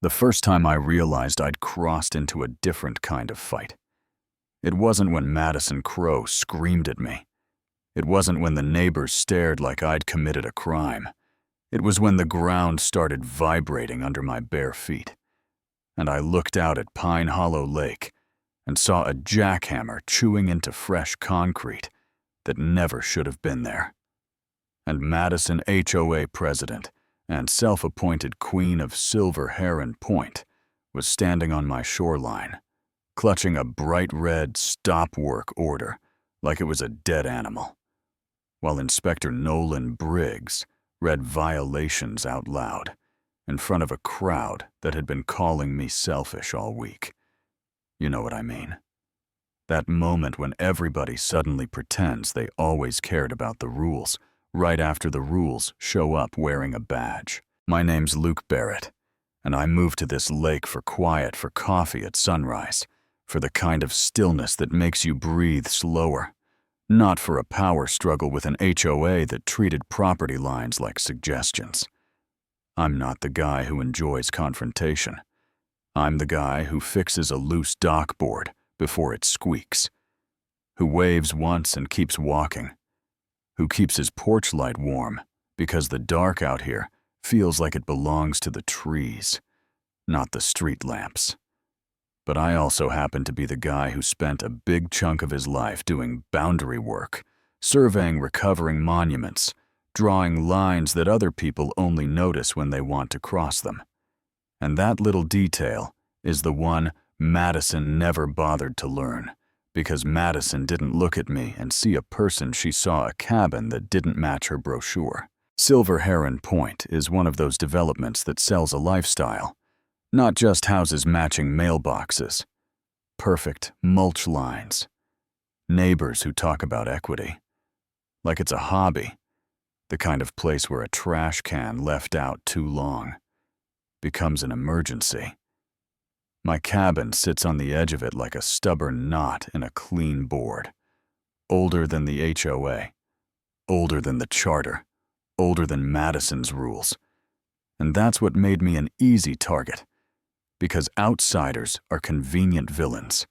The first time I realized I'd crossed into a different kind of fight. It wasn't when Madison Crowe screamed at me. It wasn't when the neighbors stared like I'd committed a crime. It was when the ground started vibrating under my bare feet, and I looked out at Pine Hollow Lake and saw a jackhammer chewing into fresh concrete that never should have been there. And Madison HOA president and self-appointed queen of Silver Heron Point was standing on my shoreline, clutching a bright red stop work order like it was a dead animal, while Inspector Nolan Briggs read violations out loud in front of a crowd that had been calling me selfish all week. You know what I mean. That moment when everybody suddenly pretends they always cared about the rules, right after the rules show up wearing a badge. My name's Luke Barrett, and I moved to this lake for quiet, for coffee at sunrise, for the kind of stillness that makes you breathe slower, not for a power struggle with an HOA that treated property lines like suggestions. I'm not the guy who enjoys confrontation. I'm the guy who fixes a loose dock board before it squeaks, who waves once and keeps walking, who keeps his porch light warm because the dark out here feels like it belongs to the trees, not the street lamps. But I also happen to be the guy who spent a big chunk of his life doing boundary work, surveying recovering monuments, drawing lines that other people only notice when they want to cross them. And that little detail is the one Madison never bothered to learn, because Madison didn't look at me and see a person, she saw a cabin that didn't match her brochure. Silver Heron Point is one of those developments that sells a lifestyle, not just houses matching mailboxes, perfect mulch lines, neighbors who talk about equity, like it's a hobby, the kind of place where a trash can left out too long becomes an emergency. My cabin sits on the edge of it like a stubborn knot in a clean board, older than the HOA, older than the charter, older than Madison's rules. And that's what made me an easy target, because outsiders are convenient villains.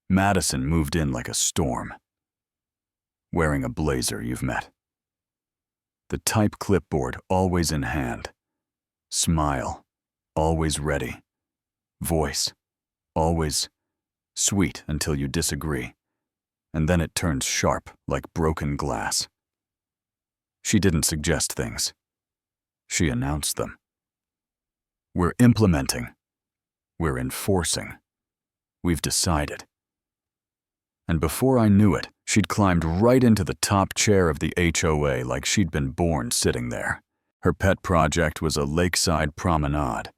Madison moved in like a storm, wearing a blazer you've met. The type clipboard always in hand, smile always ready, voice always sweet until you disagree, and then it turns sharp like broken glass. She didn't suggest things. She announced them. We're implementing. We're enforcing. We've decided. And before I knew it, she'd climbed right into the top chair of the HOA like she'd been born sitting there. Her pet project was a lakeside promenade,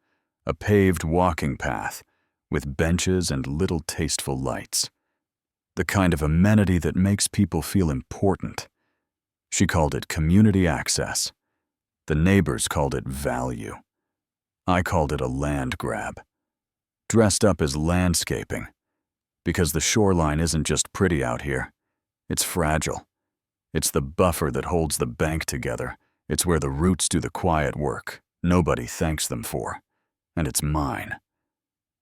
a paved walking path with benches and little tasteful lights. The kind of amenity that makes people feel important. She called it community access. The neighbors called it value. I called it a land grab, dressed up as landscaping, because the shoreline isn't just pretty out here. It's fragile. It's the buffer that holds the bank together. It's where the roots do the quiet work nobody thanks them for. And it's mine.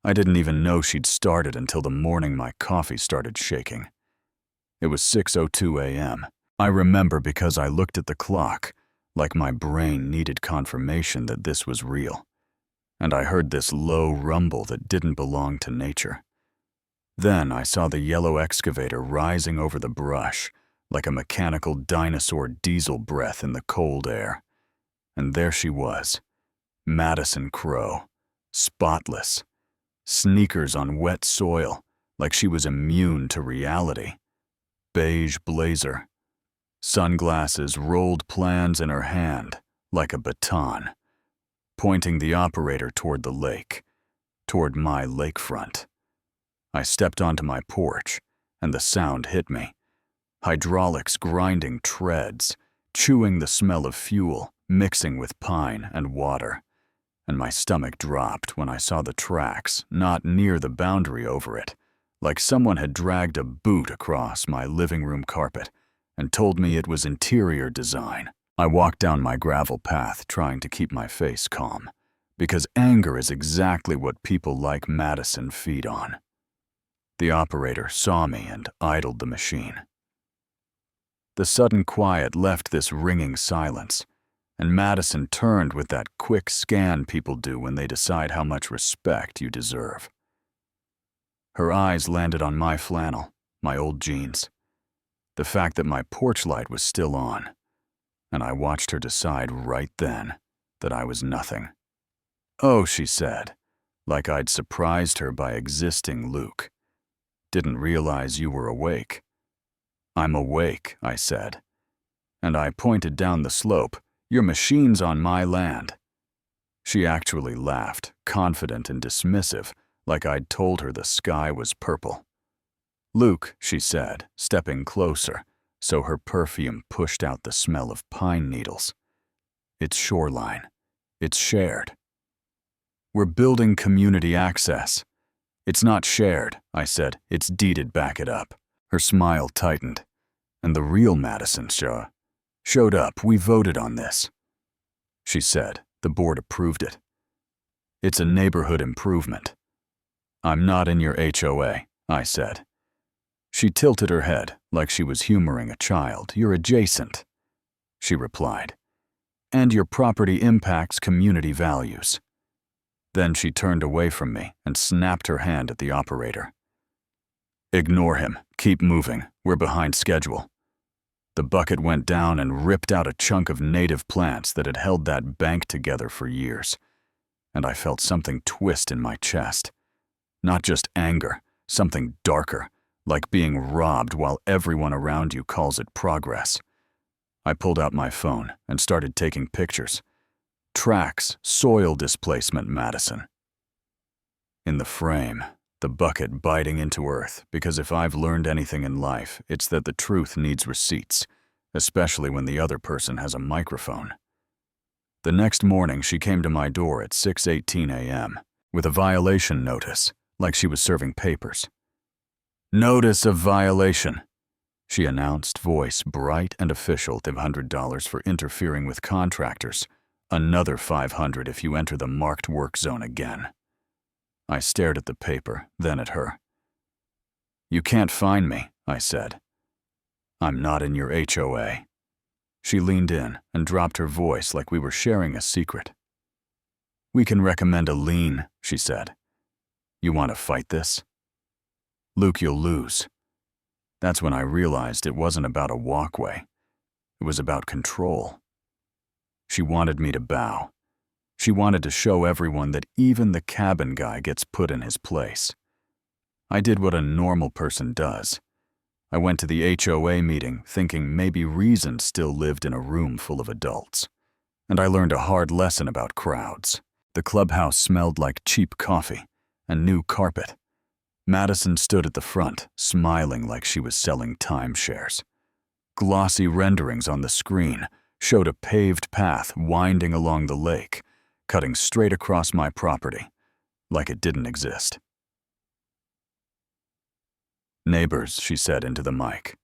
I didn't even know she'd started until the morning my coffee started shaking. It was 6:02 a.m. I remember because I looked at the clock, like my brain needed confirmation that this was real. And I heard this low rumble that didn't belong to nature. Then I saw the yellow excavator rising over the brush, like a mechanical dinosaur diesel breath in the cold air. And there she was, Madison Crowe, spotless, sneakers on wet soil, like she was immune to reality, beige blazer, sunglasses, rolled plans in her hand, like a baton, pointing the operator toward the lake, toward my lakefront. I stepped onto my porch, and the sound hit me. Hydraulics grinding treads, chewing the smell of fuel, mixing with pine and water. And my stomach dropped when I saw the tracks, not near the boundary over it, like someone had dragged a boot across my living room carpet and told me it was interior design. I walked down my gravel path trying to keep my face calm, Because anger is exactly what people like Madison feed on. The operator saw me and idled the machine. The sudden quiet left this ringing silence, and Madison turned with that quick scan people do when they decide how much respect you deserve. Her eyes landed on my flannel, my old jeans, the fact that my porch light was still on, and I watched her decide right then that I was nothing. "Oh," she said, like I'd surprised her by existing, "Luke. Didn't realize you were awake." "I'm awake," I said, and I pointed down the slope. "Your machine's on my land." She actually laughed, confident and dismissive, like I'd told her the sky was purple. "Luke," she said, stepping closer, so her perfume pushed out the smell of pine needles. "It's shoreline. It's shared. We're building community access." "It's not shared," I said. "It's deeded, back it up." Her smile tightened, and the real Madison showed up. "We voted on this," she said. "The board approved it. It's a neighborhood improvement." "I'm not in your HOA," I said. She tilted her head like she was humoring a child. "You're adjacent," she replied, "and your property impacts community values." Then she turned away from me and snapped her hand at the operator. "Ignore him. Keep moving. We're behind schedule." The bucket went down and ripped out a chunk of native plants that had held that bank together for years, and I felt something twist in my chest. Not just anger, something darker, like being robbed while everyone around you calls it progress. I pulled out my phone and started taking pictures. Tracks, soil displacement, Madison. In the frame, the bucket biting into earth, because if I've learned anything in life, it's that the truth needs receipts, especially when the other person has a microphone. The next morning, she came to my door at 6:18 a.m. with a violation notice, like she was serving papers. "Notice of violation," she announced, voice bright and official. $500 for interfering with contractors. Another $500 if you enter the marked work zone again. I stared at the paper, then at her. "You can't find me," I said. "I'm not in your HOA." She leaned in and dropped her voice like we were sharing a secret. "We can recommend a lien," she said. "You want to fight this?" "Luke, you'll lose." That's when I realized it wasn't about a walkway. It was about control. She wanted me to bow. She wanted to show everyone that even the cabin guy gets put in his place. I did what a normal person does. I went to the HOA meeting thinking maybe reason still lived in a room full of adults. And I learned a hard lesson about crowds. The clubhouse smelled like cheap coffee and new carpet. Madison stood at the front, smiling like she was selling timeshares. Glossy renderings on the screen showed a paved path winding along the lake, cutting straight across my property, like it didn't exist. "Neighbors," she said into the mic.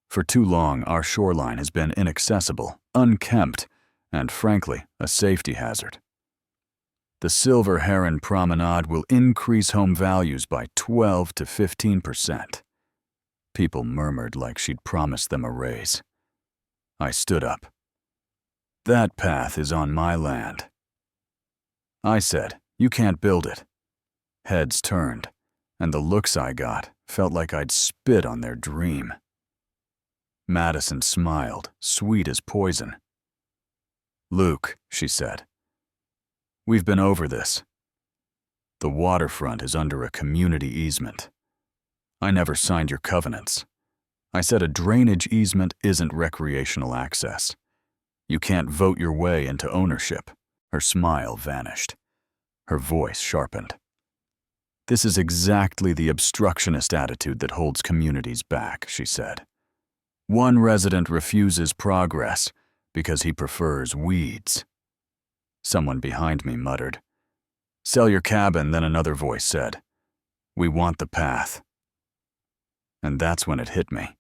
"For too long, our shoreline has been inaccessible, unkempt, and frankly, a safety hazard. The Silver Heron Promenade will increase home values by 12 to 15%. People murmured like she'd promised them a raise. I stood up. "That path is on my land." I said, "You can't build it." Heads turned, and the looks I got felt like I'd spit on their dream. Madison smiled, sweet as poison. "Luke," she said, "we've been over this. The waterfront is under a community easement. I never signed your covenants. I said a drainage easement isn't recreational access. You can't vote your way into ownership." Her smile vanished. Her voice sharpened. "This is exactly the obstructionist attitude that holds communities back," she said. "One resident refuses progress because he prefers weeds." Someone behind me muttered, "Sell your cabin," then another voice said, "We want the path." And that's when it hit me.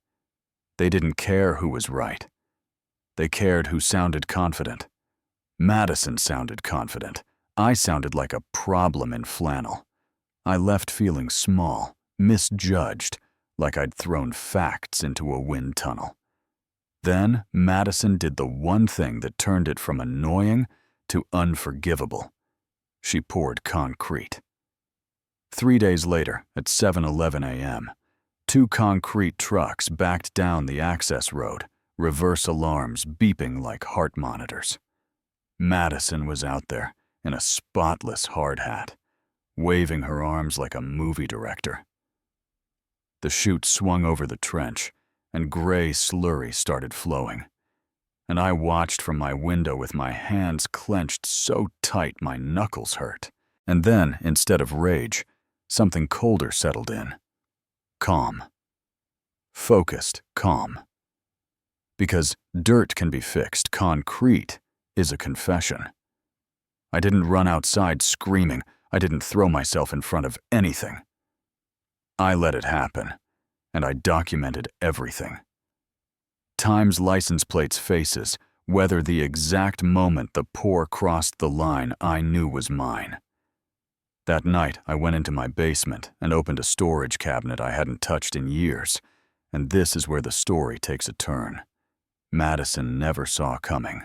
They didn't care who was right. They cared who sounded confident. Madison sounded confident. I sounded like a problem in flannel. I left feeling small, misjudged, like I'd thrown facts into a wind tunnel. Then Madison did the one thing that turned it from annoying to unforgivable. She poured concrete. 3 days later, at 7:11 a.m., 2 concrete trucks backed down the access road, reverse alarms beeping like heart monitors. Madison was out there in a spotless hard hat, waving her arms like a movie director. The chute swung over the trench, and gray slurry started flowing. And I watched from my window with my hands clenched so tight my knuckles hurt. And then, instead of rage, something colder settled in. Calm. Focused calm. Because dirt can be fixed, concrete is a confession. I didn't run outside screaming. I didn't throw myself in front of anything. I let it happen, and I documented everything. Times license plates faces, whether the exact moment the pour crossed the line I knew was mine. That night, I went into my basement and opened a storage cabinet I hadn't touched in years, and this is where the story takes a turn. Madison never saw coming.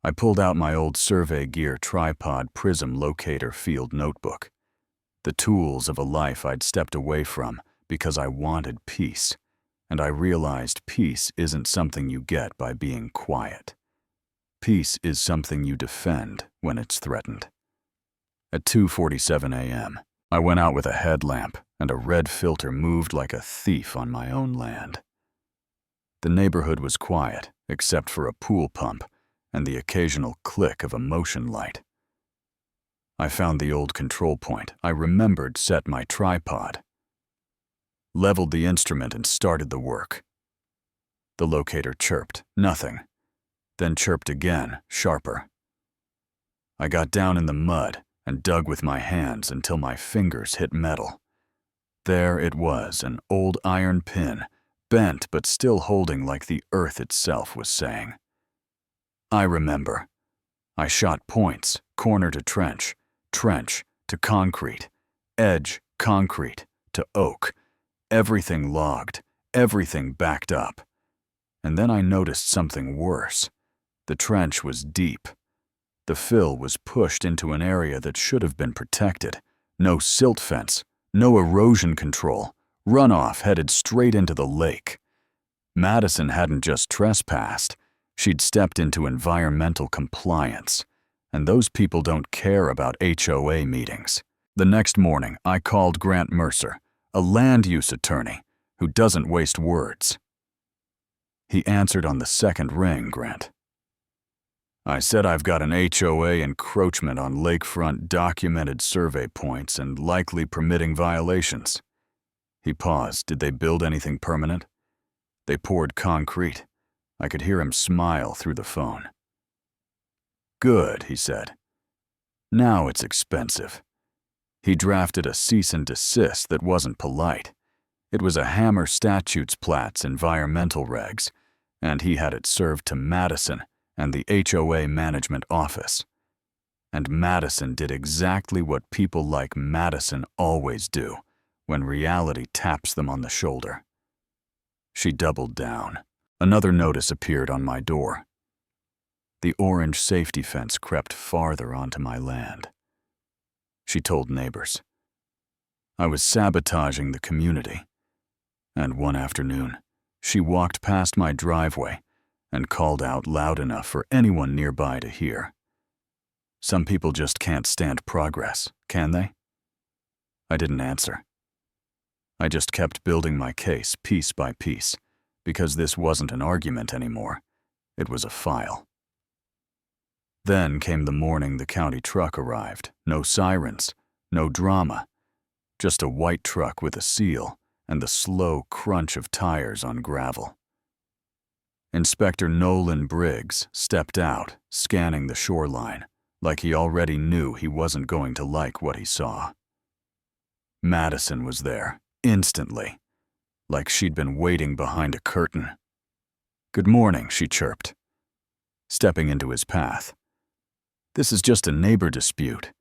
I pulled out my old survey gear tripod prism locator field notebook, the tools of a life I'd stepped away from because I wanted peace, and I realized peace isn't something you get by being quiet. Peace is something you defend when it's threatened. At 2:47 a.m., I went out with a headlamp, and a red filter moved like a thief on my own land. The neighborhood was quiet, except for a pool pump and the occasional click of a motion light. I found the old control point I remembered set my tripod, leveled the instrument and started the work. The locator chirped, nothing, then chirped again, sharper. I got down in the mud and dug with my hands until my fingers hit metal. There it was, an old iron pin, bent but still holding like the earth itself was saying. I remember. I shot points, corner to trench, trench to concrete, edge, concrete to oak, everything logged, everything backed up. And then I noticed something worse. The trench was deep. The fill was pushed into an area that should have been protected. No silt fence, no erosion control. Runoff headed straight into the lake. Madison hadn't just trespassed. She'd stepped into environmental compliance. And those people don't care about HOA meetings. The next morning, I called Grant Mercer, a land use attorney who doesn't waste words. He answered on the second ring, Grant. I said I've got an HOA encroachment on Lakefront documented survey points and likely permitting violations. He paused. Did they build anything permanent? They poured concrete. I could hear him smile through the phone. Good, he said. Now it's expensive. He drafted a cease and desist that wasn't polite. It was a Hammer Statutes Platts environmental regs, and he had it served to Madison and the HOA management office. And Madison did exactly what people like Madison always do when reality taps them on the shoulder. She doubled down. Another notice appeared on my door. The orange safety fence crept farther onto my land. She told neighbors. I was sabotaging the community. And one afternoon, she walked past my driveway and called out loud enough for anyone nearby to hear. Some people just can't stand progress, can they? I didn't answer. I just kept building my case piece by piece, because this wasn't an argument anymore. It was a file. Then came the morning the county truck arrived. No sirens, no drama, just a white truck with a seal and the slow crunch of tires on gravel. Inspector Nolan Briggs stepped out, scanning the shoreline, like he already knew he wasn't going to like what he saw. Madison was there, instantly, like she'd been waiting behind a curtain. "Good morning," she chirped, stepping into his path. This is just a neighbor dispute.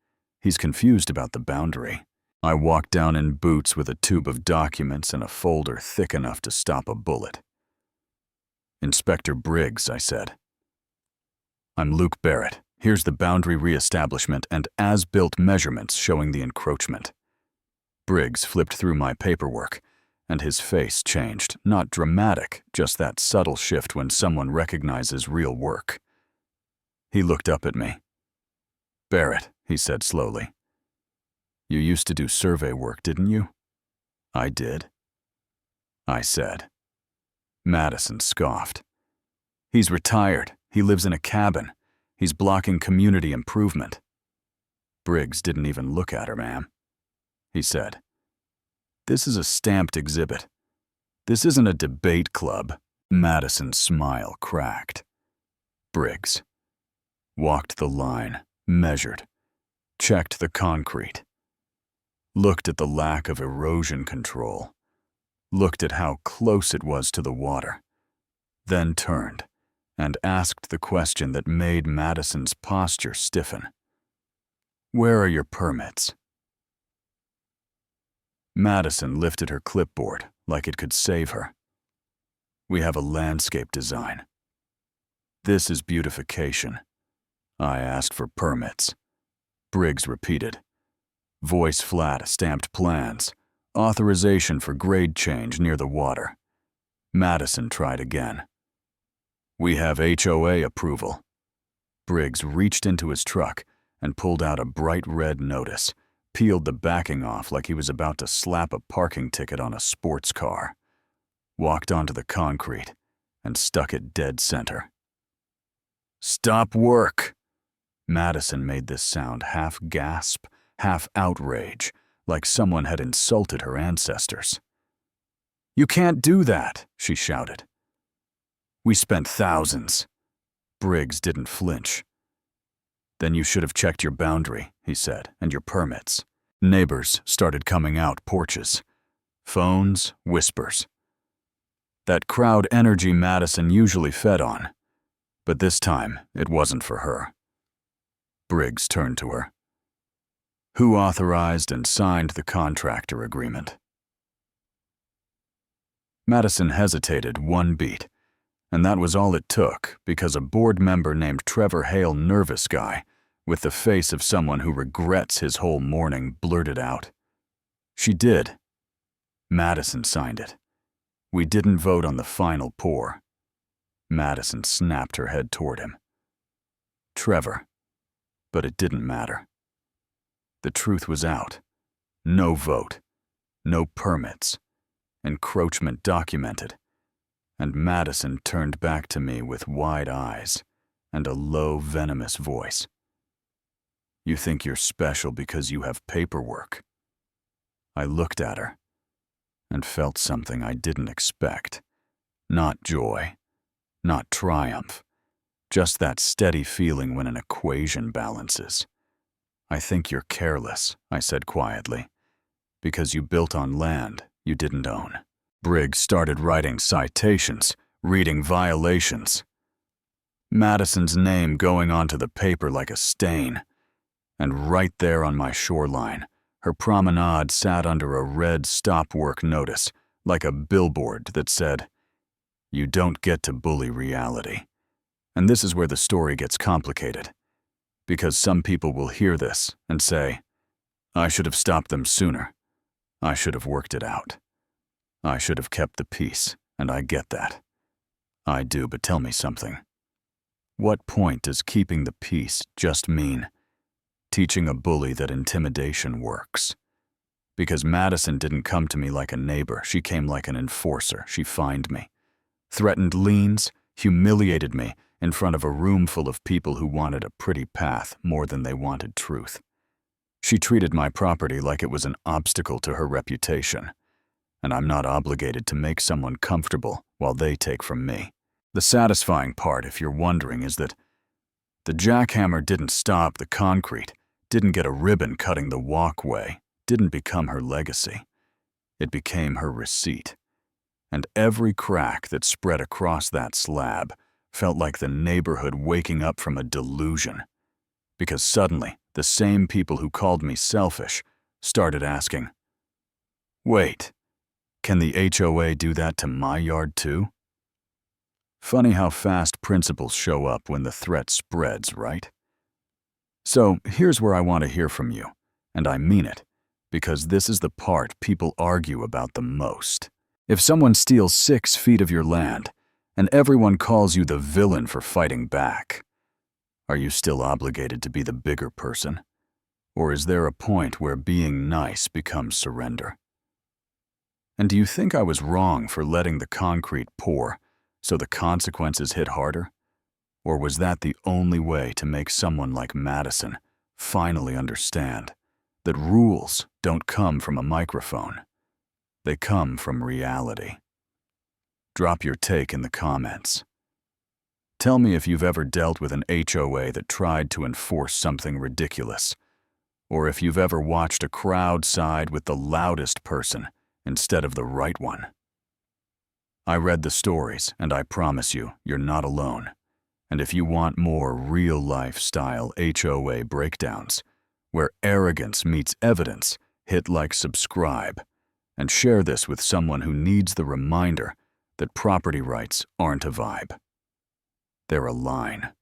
He's confused about the boundary. I walked down in boots with a tube of documents and a folder thick enough to stop a bullet. "Inspector Briggs," I said. "I'm Luke Barrett. Here's the boundary reestablishment and as-built measurements showing the encroachment." Briggs flipped through my paperwork, and his face changed. Not dramatic, just that subtle shift when someone recognizes real work. He looked up at me. "Barrett," he said slowly. "You used to do survey work, didn't you?" "I did," I said. Madison scoffed. "He's retired. He lives in a cabin. He's blocking community improvement." Briggs didn't even look at her, ma'am. He said, "This is a stamped exhibit. This isn't a debate club." Madison's smile cracked. Briggs walked the line, measured, checked the concrete, looked at the lack of erosion control, looked at how close it was to the water, then turned and asked the question that made Madison's posture stiffen. "Where are your permits?" Madison lifted her clipboard like it could save her. "We have a landscape design. This is beautification." I asked for permits. Briggs repeated. Voice flat, stamped plans. Authorization for grade change near the water. Madison tried again. "We have HOA approval." Briggs reached into his truck and pulled out a bright red notice, peeled the backing off like he was about to slap a parking ticket on a sports car, walked onto the concrete, and stuck it dead center. "Stop work!" Madison made this sound half gasp, half outrage, like someone had insulted her ancestors. "You can't do that," she shouted. "We spent thousands." Briggs didn't flinch. "Then you should have checked your boundary," he said, "and your permits." Neighbors started coming out porches. Phones, whispers. That crowd energy Madison usually fed on, but this time it wasn't for her. Briggs turned to her. "Who authorized and signed the contractor agreement?" Madison hesitated one beat, and that was all it took because a board member named Trevor Hale, nervous guy, with the face of someone who regrets his whole morning, blurted out, "She did. Madison signed it. We didn't vote on the final pour." Madison snapped her head toward him. "Trevor." But it didn't matter. The truth was out. No vote. No permits. Encroachment documented. And Madison turned back to me with wide eyes and a low, venomous voice. "You think you're special because you have paperwork." I looked at her and felt something I didn't expect. Not joy, not triumph, just that steady feeling when an equation balances. "I think you're careless," I said quietly, "because you built on land you didn't own." Briggs started writing citations, reading violations. Madison's name going onto the paper like a stain. And right there on my shoreline, her promenade sat under a red stop work notice, like a billboard that said, "You don't get to bully reality." And this is where the story gets complicated, because some people will hear this and say, "I should have stopped them sooner. I should have worked it out. I should have kept the peace," and I get that. I do, but tell me something. What point does keeping the peace just mean? Teaching a bully that intimidation works. Because Madison didn't come to me like a neighbor, she came like an enforcer. She fined me, threatened liens, humiliated me in front of a room full of people who wanted a pretty path more than they wanted truth. She treated my property like it was an obstacle to her reputation, and I'm not obligated to make someone comfortable while they take from me. The satisfying part, if you're wondering, is that the jackhammer didn't stop the concrete, didn't get a ribbon cutting the walkway, didn't become her legacy. It became her receipt. And every crack that spread across that slab felt like the neighborhood waking up from a delusion. because suddenly the same people who called me selfish started asking, "Wait, can the HOA do that to my yard too?" Funny how fast principles show up when the threat spreads, right? So here's where I want to hear from you, and I mean it, because this is the part people argue about the most. If someone steals 6 feet of your land, and everyone calls you the villain for fighting back, are you still obligated to be the bigger person? Or is there a point where being nice becomes surrender? And do you think I was wrong for letting the concrete pour so the consequences hit harder? Or was that the only way to make someone like Madison finally understand that rules don't come from a microphone? They come from reality. Drop your take in the comments. Tell me if you've ever dealt with an HOA that tried to enforce something ridiculous, or if you've ever watched a crowd side with the loudest person instead of the right one. I read the stories, and I promise you, you're not alone. And if you want more real-life style HOA breakdowns, where arrogance meets evidence, hit like, subscribe, and share this with someone who needs the reminder that property rights aren't a vibe. They're a line.